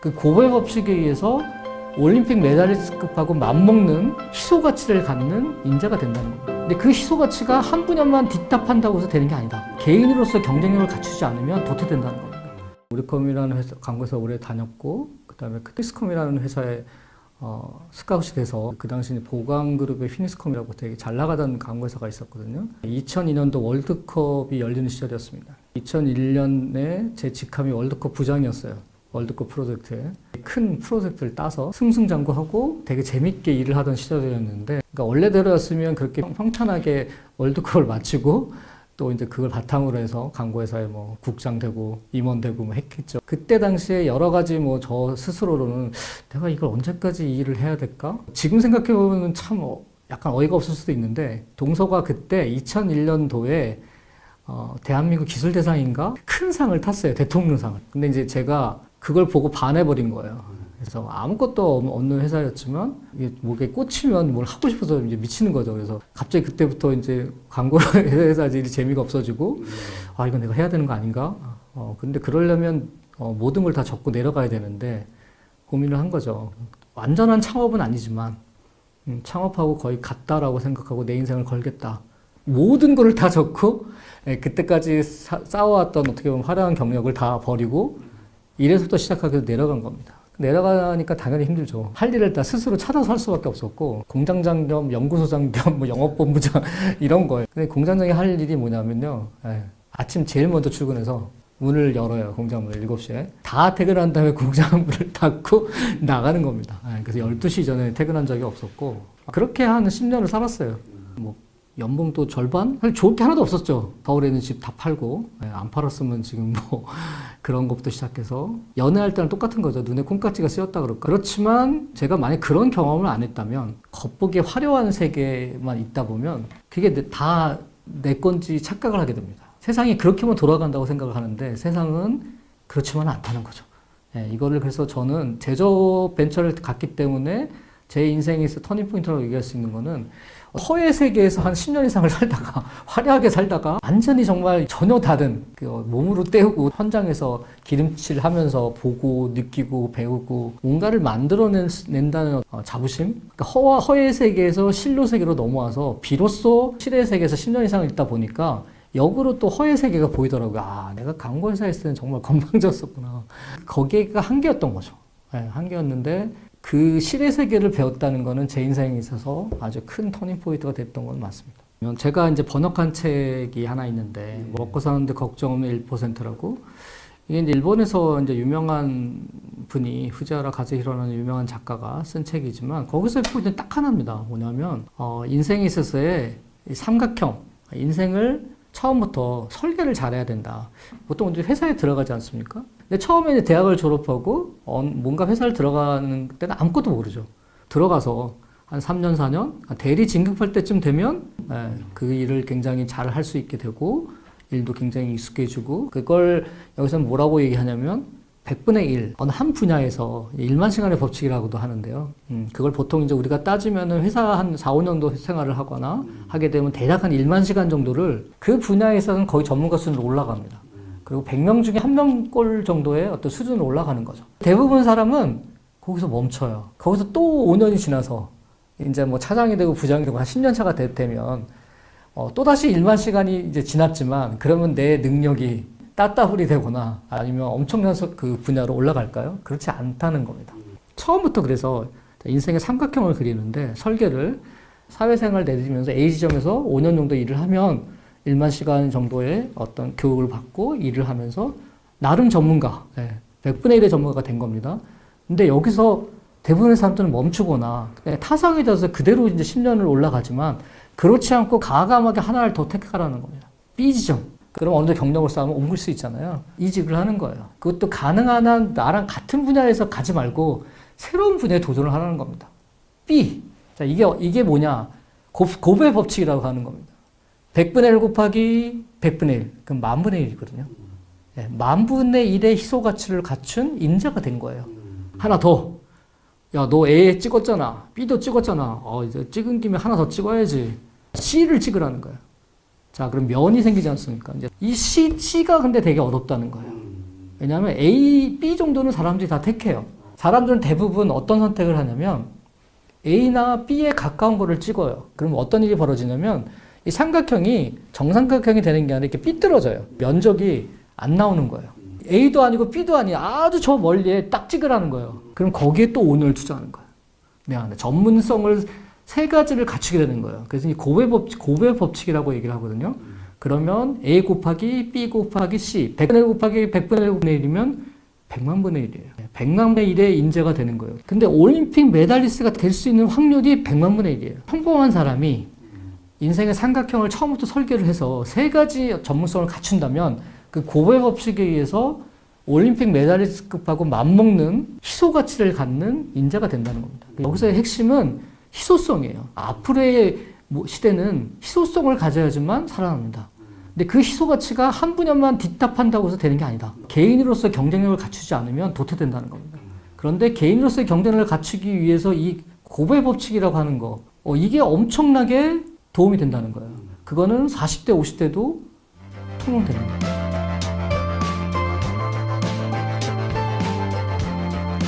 그 고배 법칙에 의해서 올림픽 메달리스트급하고 맞먹는 희소 가치를 갖는 인재가 된다는 겁니다. 근데 그 희소 가치가 한 분야만 뒷답한다고 해서 되는 게 아니다. 개인으로서 경쟁력을 갖추지 않으면 도태된다는 겁니다. 우리컴이라는 회사, 광고회사 오래 다녔고, 그 다음에 피닉스컴이라는 회사에 스카웃이 돼서 그 당시 보강그룹의 피닉스컴이라고 되게 잘 나가던 광고회사가 있었거든요. 2002년도 월드컵이 열리는 시절이었습니다. 2001년에 제 직함이 월드컵 부장이었어요. 월드컵 프로젝트에. 큰 프로젝트를 따서 승승장구하고 되게 재밌게 일을 하던 시절이었는데, 그러니까 원래대로였으면 그렇게 평탄하게 월드컵을 마치고 또 이제 그걸 바탕으로 해서 광고회사에 뭐 국장 되고 임원 되고 뭐 했겠죠. 그때 당시에 여러 가지 뭐 저 스스로로는 내가 이걸 언제까지 이 일을 해야 될까? 지금 생각해보면 참 약간 어이가 없을 수도 있는데, 동서가 그때 2001년도에 대한민국 기술대상인가? 큰 상을 탔어요. 대통령상을. 근데 이제 제가 그걸 보고 반해버린 거예요. 그래서 아무것도 없는 회사였지만 이게 목에 꽂히면 뭘 하고 싶어서 이제 미치는 거죠. 그래서 갑자기 그때부터 이제 광고 회사 일이 재미가 없어지고, 아, 이거 내가 해야 되는 거 아닌가? 근데 그러려면 모든 걸 다 접고 내려가야 되는데 고민을 한 거죠. 완전한 창업은 아니지만 창업하고 거의 같다라고 생각하고 내 인생을 걸겠다. 모든 걸 다 접고 그때까지 쌓아왔던 어떻게 보면 화려한 경력을 다 버리고 이래서부터 시작하게 내려간 겁니다. 내려가니까 당연히 힘들죠. 할 일을 다 스스로 찾아서 할 수밖에 없었고, 공장장 겸 연구소장 겸 뭐 영업본부장 이런 거예요. 근데 공장장이 할 일이 뭐냐면요, 아침 제일 먼저 출근해서 문을 열어요. 공장문을 7시에. 다 퇴근한 다음에 공장 문을 닫고 나가는 겁니다. 그래서 12시 전에 퇴근한 적이 없었고, 그렇게 한 10년을 살았어요. 뭐 연봉도 절반? 사실 좋을 게 하나도 없었죠. 서울에 있는 집 다 팔고, 안 팔았으면 지금 뭐 그런 것부터 시작해서 연애할 때랑 똑같은 거죠. 눈에 콩깍지가 씌었다 그럴까. 그렇지만 제가 만약 그런 경험을 안 했다면, 겉보기에 화려한 세계만 있다 보면 그게 다 내 건지 착각을 하게 됩니다. 세상이 그렇게만 돌아간다고 생각을 하는데 세상은 그렇지만은 않다는 거죠. 이거를 그래서 저는 제조업 벤처를 갔기 때문에 제 인생에서 터닝포인트라고 얘기할 수 있는 거는, 허의 세계에서 한 10년 이상을 살다가 화려하게 살다가 완전히 정말 전혀 다른 몸으로 때우고 현장에서 기름칠하면서 보고 느끼고 배우고 뭔가를 만들어낸다는 자부심, 그러니까 허의 세계에서 실로 세계로 넘어와서 비로소 실의 세계에서 10년 이상 있다 보니까 역으로 또 허의 세계가 보이더라고요. 아, 내가 광고회사에 있을 때는 정말 건방졌었구나. 거기가 한계였던 거죠. 한계였는데 그 실의 세계를 배웠다는 거는 제 인생에 있어서 아주 큰 터닝포인트가 됐던 건 맞습니다. 제가 이제 번역한 책이 하나 있는데, 먹고 사는데 걱정 없는 1%라고. 이게 이제 일본에서 이제 유명한 분이 후지와라 카즈히로라는 유명한 작가가 쓴 책이지만, 거기서의 포인트는 딱 하나입니다. 뭐냐면 인생에 있어서의 삼각형, 인생을 처음부터 설계를 잘해야 된다. 보통 이제 회사에 들어가지 않습니까? 근데 처음에 이제 대학을 졸업하고 뭔가 회사를 들어가는 때는 아무것도 모르죠. 들어가서 한 3년, 4년 대리 진급할 때쯤 되면 그 일을 굉장히 잘 할 수 있게 되고, 일도 굉장히 익숙해지고, 그걸 여기서는 뭐라고 얘기하냐면 100분의 1, 어느 한 분야에서 1만 시간의 법칙이라고도 하는데요. 그걸 보통 이제 우리가 따지면은 회사 한 4, 5년도 생활을 하거나 하게 되면 대략 한 1만 시간 정도를 그 분야에서는 거의 전문가 수준으로 올라갑니다. 그리고 100명 중에 1명꼴 정도의 어떤 수준으로 올라가는 거죠. 대부분 사람은 거기서 멈춰요. 거기서 또 5년이 지나서 이제 뭐 차장이 되고 부장이 되고 한 10년 차가 되면 또다시 1만 시간이 이제 지났지만, 그러면 내 능력이 따따블이 되거나 아니면 엄청난 그 분야로 올라갈까요? 그렇지 않다는 겁니다. 처음부터 그래서 인생의 삼각형을 그리는데, 설계를 사회생활 내리면서 A 지점에서 5년 정도 일을 하면 1만 시간 정도의 어떤 교육을 받고 일을 하면서 나름 전문가, 100분의 1의 전문가가 된 겁니다. 근데 여기서 대부분의 사람들은 멈추거나 타성이 돼서 그대로 이제 10년을 올라가지만, 그렇지 않고 과감하게 하나를 더 택하라는 겁니다. B 지점. 그럼 어느 정도 경력을 쌓으면 옮길 수 있잖아요. 이직을 하는 거예요. 그것도 가능한 한 나랑 같은 분야에서 가지 말고 새로운 분야에 도전을 하라는 겁니다. B. 자, 이게 뭐냐? 고배 법칙이라고 하는 겁니다. 100분의 1 곱하기 100분의 1. 그럼 10,000분의 1이거든요. 네, 10,000분의 1의 희소 가치를 갖춘 인자가 된 거예요. 하나 더. 야, 너 A 찍었잖아. B도 찍었잖아. 이제 찍은 김에 하나 더 찍어야지. C를 찍으라는 거예요. 자, 그럼 면이 생기지 않습니까? 이제 이 C가 근데 되게 어렵다는 거예요. 왜냐하면 A, B 정도는 사람들이 다 택해요. 사람들은 대부분 어떤 선택을 하냐면 A나 B에 가까운 거를 찍어요. 그럼 어떤 일이 벌어지냐면 이 삼각형이 정삼각형이 되는 게 아니라 이렇게 삐뚤어져요. 면적이 안 나오는 거예요. A도 아니고 B도 아니고 아주 저 멀리에 딱 찍으라는 거예요. 그럼 거기에 또 온을 투자하는 거예요. 네, 전문성을 세 가지를 갖추게 되는 거예요. 그래서 이 고배 법칙이라고 얘기를 하거든요. 그러면 A 곱하기 B 곱하기 C 100분의 1 곱하기 100분의 1이면 100만 분의 1이에요. 100만 분의 1의 인재가 되는 거예요. 근데 올림픽 메달리스트가 될 수 있는 확률이 100만 분의 1이에요. 평범한 사람이 인생의 삼각형을 처음부터 설계를 해서 세 가지 전문성을 갖춘다면 그 고배 법칙에 의해서 올림픽 메달리스트급하고 맞먹는 희소 가치를 갖는 인재가 된다는 겁니다. 여기서의 핵심은 희소성이에요. 앞으로의 시대는 희소성을 가져야지만 살아납니다. 근데 그 희소 가치가 한 분야만 뒷답한다고 해서 되는 게 아니다. 개인으로서 경쟁력을 갖추지 않으면 도태된다는 겁니다. 그런데 개인으로서의 경쟁력을 갖추기 위해서 이 고배 법칙이라고 하는 거, 이게 엄청나게 도움이 된다는 거예요. 그거는 40대, 50대도 통용됩니다.